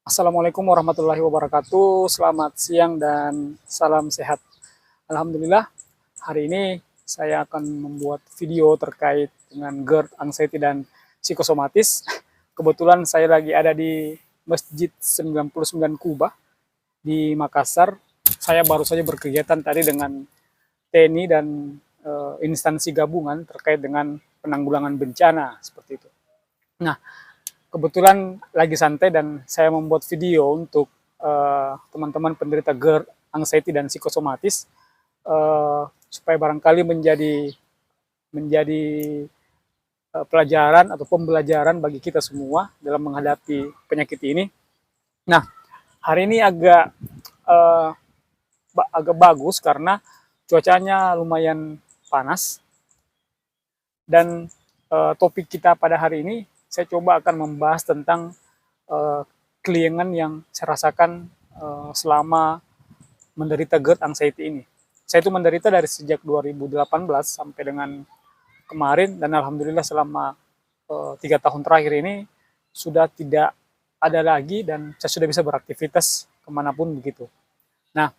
Assalamualaikum warahmatullahi wabarakatuh. Selamat siang dan salam sehat. Alhamdulillah, hari ini saya akan membuat video terkait dengan GERD, anxiety, dan psikosomatis. Kebetulan saya lagi ada di Masjid 99 Kuba di Makassar. Saya baru saja berkegiatan tadi dengan TNI dan instansi gabungan terkait dengan penanggulangan bencana seperti itu. Nah, kebetulan lagi santai dan saya membuat video untuk teman-teman penderita GERD, anxiety, dan psikosomatis supaya barangkali menjadi pelajaran atau pembelajaran bagi kita semua dalam menghadapi penyakit ini. Nah, hari ini uh, agak bagus karena cuacanya lumayan panas dan topik kita pada hari ini saya coba akan membahas tentang keliengan yang saya rasakan selama menderita GERD anxiety ini. Saya itu menderita dari sejak 2018 sampai dengan kemarin dan alhamdulillah selama 3 tahun terakhir ini sudah tidak ada lagi dan saya sudah bisa beraktivitas kemanapun begitu. Nah,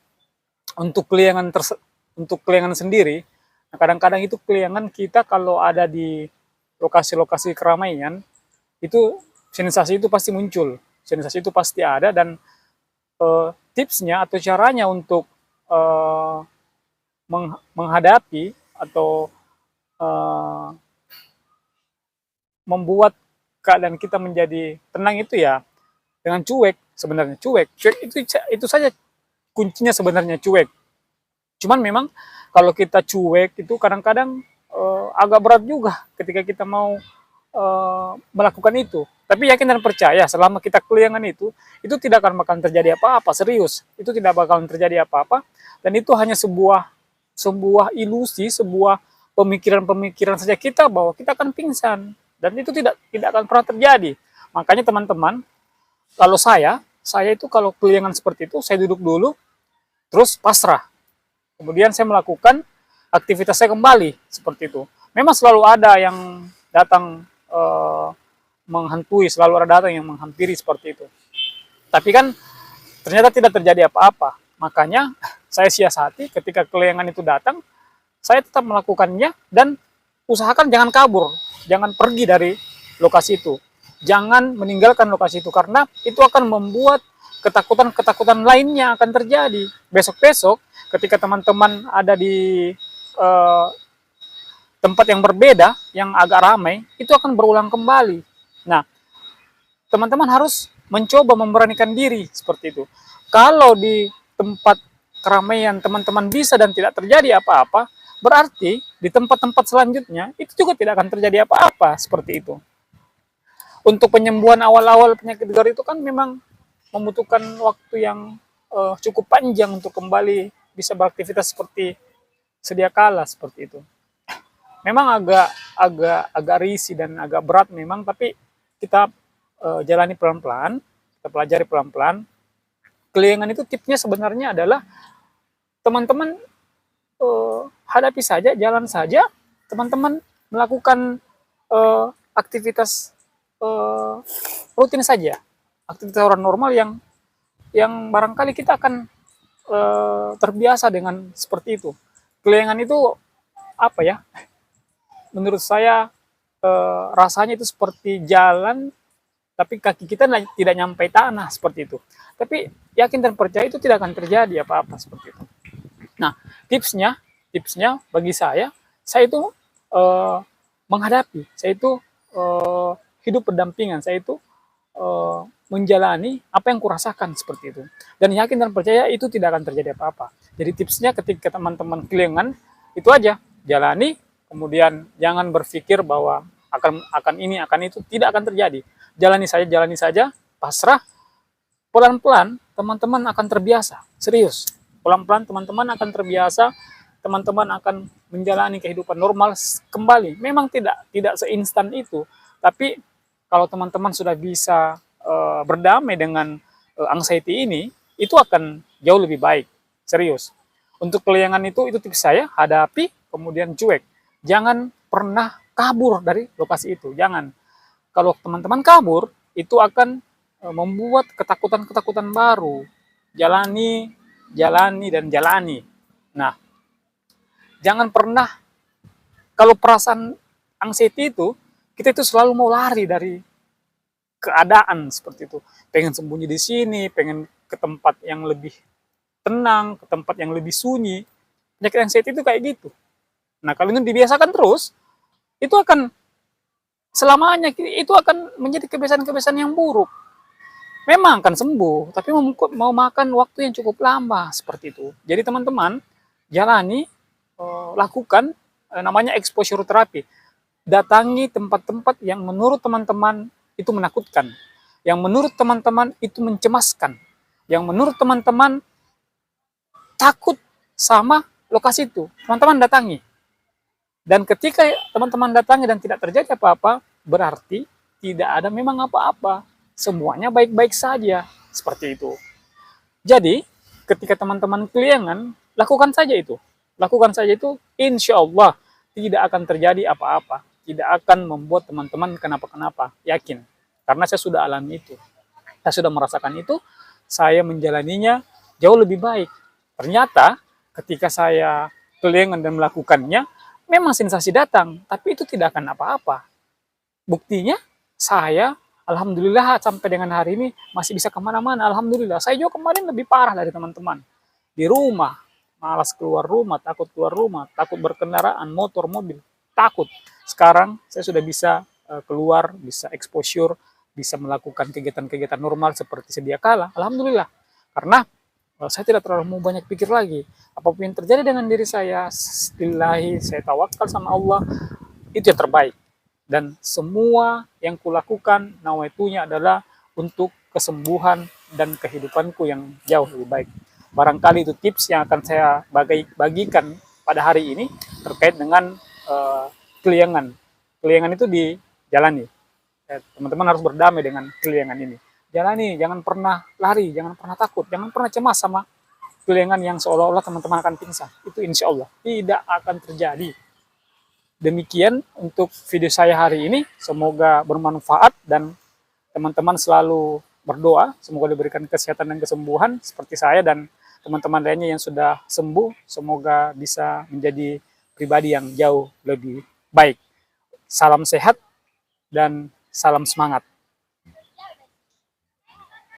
untuk keliengan sendiri, kadang-kadang itu keliengan kita kalau ada di lokasi-lokasi keramaian itu sensasi itu pasti muncul, sensasi itu pasti ada dan tipsnya atau caranya untuk menghadapi atau membuat keadaan kita menjadi tenang itu ya dengan cuek. Sebenarnya cuek itu saja kuncinya, sebenarnya cuek. Cuman memang kalau kita cuek itu kadang-kadang agak berat juga ketika kita mau melakukan itu. Tapi yakin dan percaya selama kita keliangan itu tidak akan terjadi apa-apa, serius. Itu tidak bakalan terjadi apa-apa dan itu hanya sebuah ilusi, sebuah pemikiran-pemikiran saja kita bahwa kita akan pingsan dan itu tidak akan pernah terjadi. Makanya teman-teman, kalau saya itu kalau keliangan seperti itu saya duduk dulu terus pasrah. Kemudian saya melakukan aktivitas saya kembali seperti itu. Memang selalu ada yang datang menghantui, selalu ada datang yang menghampiri seperti itu. Tapi kan ternyata tidak terjadi apa-apa. Makanya saya siasati ketika keliangan itu datang, saya tetap melakukannya dan usahakan jangan kabur, jangan pergi dari lokasi itu. Jangan meninggalkan lokasi itu karena itu akan membuat ketakutan-ketakutan lainnya akan terjadi. Besok-besok ketika teman-teman ada di eh, tempat yang berbeda, yang agak ramai, itu akan berulang kembali. Nah, teman-teman harus mencoba memberanikan diri seperti itu. Kalau di tempat keramaian teman-teman bisa dan tidak terjadi apa-apa, berarti di tempat-tempat selanjutnya itu juga tidak akan terjadi apa-apa seperti itu. Untuk penyembuhan awal-awal penyakit GERD itu kan memang membutuhkan waktu yang cukup panjang untuk kembali bisa beraktivitas seperti sedia kala seperti itu. Memang agak risih dan agak berat memang, tapi kita jalani pelan-pelan, kita pelajari pelan-pelan. Keliengan itu tipsnya sebenarnya adalah teman-teman hadapi saja, jalan saja, teman-teman melakukan aktivitas rutin saja, aktivitas orang normal yang barangkali kita akan terbiasa dengan seperti itu. Keliengan itu apa ya? Menurut saya rasanya itu seperti jalan tapi kaki kita tidak nyampe tanah seperti itu. Tapi yakin dan percaya itu tidak akan terjadi apa-apa seperti itu. Nah, tipsnya bagi saya itu eh, menghadapi, saya itu hidup berdampingan, saya itu menjalani apa yang kurasakan seperti itu. Dan yakin dan percaya itu tidak akan terjadi apa-apa. Jadi tipsnya ketika teman-teman keliengan itu aja, jalani, kemudian jangan berpikir bahwa akan ini akan itu, tidak akan terjadi. Jalani saja, pasrah, pelan-pelan teman-teman akan terbiasa, serius. Pelan-pelan teman-teman akan terbiasa, teman-teman akan menjalani kehidupan normal kembali. Memang tidak seinstan itu, tapi kalau teman-teman sudah bisa berdamai dengan anxiety ini, itu akan jauh lebih baik, serius. Untuk keliangan itu tips saya, hadapi, kemudian cuek. Jangan pernah kabur dari lokasi itu, jangan. Kalau teman-teman kabur, itu akan membuat ketakutan-ketakutan baru. Jalani, jalani, dan jalani. Nah, jangan pernah, kalau perasaan anxiety itu, kita itu selalu mau lari dari keadaan seperti itu. Pengen sembunyi di sini, pengen ke tempat yang lebih tenang, ke tempat yang lebih sunyi. Penyakit anxiety itu kayak gitu. Nah, kalau ini dibiasakan terus, itu akan selamanya, itu akan menjadi kebiasaan-kebiasaan yang buruk. Memang akan sembuh, tapi mau makan waktu yang cukup lama seperti itu. Jadi teman-teman, jalani, lakukan namanya exposure therapy. Datangi tempat-tempat yang menurut teman-teman itu menakutkan, yang menurut teman-teman itu mencemaskan, yang menurut teman-teman takut sama lokasi itu. Teman-teman datangi. Dan ketika teman-teman datangi dan tidak terjadi apa-apa, berarti tidak ada memang apa-apa. Semuanya baik-baik saja. Seperti itu. Jadi, ketika teman-teman keliangan, lakukan saja itu. Lakukan saja itu, insya Allah tidak akan terjadi apa-apa. Tidak akan membuat teman-teman kenapa-kenapa. Yakin. Karena saya sudah alami itu. Saya sudah merasakan itu, saya menjalaninya jauh lebih baik. Ternyata, ketika saya keliangan dan melakukannya, memang sensasi datang, tapi itu tidak akan apa-apa. Buktinya, saya alhamdulillah sampai dengan hari ini masih bisa kemana-mana. Alhamdulillah, saya juga kemarin lebih parah dari teman-teman. Di rumah, malas keluar rumah, takut berkendaraan, motor, mobil, takut. Sekarang saya sudah bisa keluar, bisa exposure, bisa melakukan kegiatan-kegiatan normal seperti sedia kala. Alhamdulillah. Karena saya tidak terlalu mau banyak pikir lagi. Apapun yang terjadi dengan diri saya, billahi, saya tawakal sama Allah, itu yang terbaik. Dan semua yang kulakukan, nawaitunya adalah untuk kesembuhan dan kehidupanku yang jauh lebih baik. Barangkali itu tips yang akan saya bagikan pada hari ini terkait dengan keliangan. Keliangan itu dijalani. Teman-teman harus berdamai dengan keliangan ini. Jalani, jangan pernah lari, jangan pernah takut, jangan pernah cemas sama keliangan yang seolah-olah teman-teman akan pingsan. Itu insya Allah tidak akan terjadi. Demikian untuk video saya hari ini. Semoga bermanfaat dan teman-teman selalu berdoa. Semoga diberikan kesehatan dan kesembuhan seperti saya dan teman-teman lainnya yang sudah sembuh. Semoga bisa menjadi pribadi yang jauh lebih baik. Salam sehat dan salam semangat.